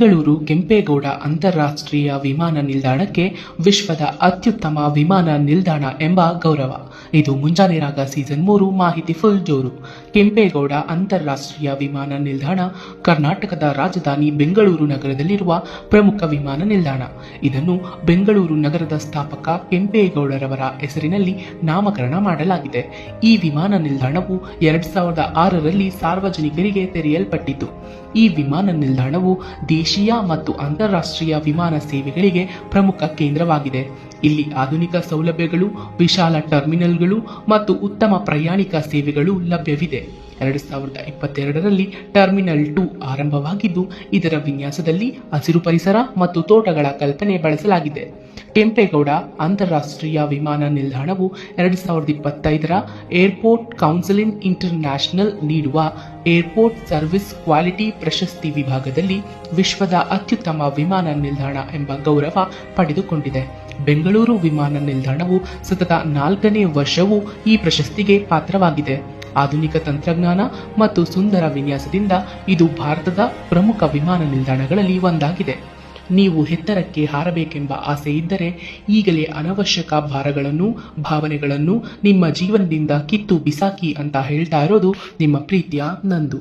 ಬೆಂಗಳೂರು ಕೆಂಪೇಗೌಡ ಅಂತಾರಾಷ್ಟ್ರೀಯ ವಿಮಾನ ನಿಲ್ದಾಣಕ್ಕೆ ವಿಶ್ವದ ಅತ್ಯುತ್ತಮ ವಿಮಾನ ನಿಲ್ದಾಣ ಎಂಬ ಗೌರವ. ಇದು ಮುಂಜಾನೆ ರಾಗ ಸೀಸನ್ 3 ಮಾಹಿತಿ ಫುಲ್ ಜೋರು. ಕೆಂಪೇಗೌಡ ಅಂತಾರಾಷ್ಟ್ರೀಯ ವಿಮಾನ ನಿಲ್ದಾಣ ಕರ್ನಾಟಕದ ರಾಜಧಾನಿ ಬೆಂಗಳೂರು ನಗರದಲ್ಲಿರುವ ಪ್ರಮುಖ ವಿಮಾನ ನಿಲ್ದಾಣ. ಇದನ್ನು ಬೆಂಗಳೂರು ನಗರದ ಸ್ಥಾಪಕ ಕೆಂಪೇಗೌಡರವರ ಹೆಸರಿನಲ್ಲಿ ನಾಮಕರಣ ಮಾಡಲಾಗಿದೆ. ಈ ವಿಮಾನ ನಿಲ್ದಾಣವು 2006ರಲ್ಲಿ ಸಾರ್ವಜನಿಕರಿಗೆ ತೆರೆಯಲ್ಪಟ್ಟಿತು. ಈ ವಿಮಾನ ನಿಲ್ದಾಣವು ದೇಶೀಯ ಮತ್ತು ಅಂತಾರಾಷ್ಟ್ರೀಯ ವಿಮಾನ ಸೇವೆಗಳಿಗೆ ಪ್ರಮುಖ ಕೇಂದ್ರವಾಗಿದೆ. ಇಲ್ಲಿ ಆಧುನಿಕ ಸೌಲಭ್ಯಗಳು, ವಿಶಾಲ ಟರ್ಮಿನಲ್ಗಳು ಮತ್ತು ಉತ್ತಮ ಪ್ರಯಾಣಿಕ ಸೇವೆಗಳು ಲಭ್ಯವಿದೆ. 2022ರಲ್ಲಿ ಟರ್ಮಿನಲ್ 2 ಆರಂಭವಾಗಿದ್ದು, ಇದರ ವಿನ್ಯಾಸದಲ್ಲಿ ಹಸಿರು ಪರಿಸರ ಮತ್ತು ತೋಟಗಳ ಕಲ್ಪನೆ ಬಳಸಲಾಗಿದೆ. ಕೆಂಪೇಗೌಡ ಅಂತಾರಾಷ್ಟ್ರೀಯ ವಿಮಾನ ನಿಲ್ದಾಣವು 2025ರ ಏರ್ಪೋರ್ಟ್ ಕೌನ್ಸಿಲ್ ಇಂಟರ್ನ್ಯಾಷನಲ್ ನೀಡುವ ಏರ್ಪೋರ್ಟ್ ಸರ್ವಿಸ್ ಕ್ವಾಲಿಟಿ ಪ್ರಶಸ್ತಿ ವಿಭಾಗದಲ್ಲಿ ವಿಶ್ವದ ಅತ್ಯುತ್ತಮ ವಿಮಾನ ನಿಲ್ದಾಣ ಎಂಬ ಗೌರವ ಪಡೆದುಕೊಂಡಿದೆ. ಬೆಂಗಳೂರು ವಿಮಾನ ನಿಲ್ದಾಣವು ಸತತ 4ನೇ ವರ್ಷವೂ ಈ ಪ್ರಶಸ್ತಿಗೆ ಪಾತ್ರವಾಗಿದೆ. ಆಧುನಿಕ ತಂತ್ರಜ್ಞಾನ ಮತ್ತು ಸುಂದರ ವಿನ್ಯಾಸದಿಂದ ಇದು ಭಾರತದ ಪ್ರಮುಖ ವಿಮಾನ ನಿಲ್ದಾಣಗಳಲ್ಲಿ ಒಂದಾಗಿದೆ. ನೀವು ಎತ್ತರಕ್ಕೆ ಹಾರಬೇಕೆಂಬ ಆಸೆ ಇದ್ದರೆ ಈಗಲೇ ಅನವಶ್ಯಕ ಭಾರಗಳನ್ನು, ಭಾವನೆಗಳನ್ನು ನಿಮ್ಮ ಜೀವನದಿಂದ ಕಿತ್ತು ಬಿಸಾಕಿ ಅಂತ ಹೇಳ್ತಾ ಇರೋದು ನಿಮ್ಮ ಪ್ರೀತಿಯ ನಂದು.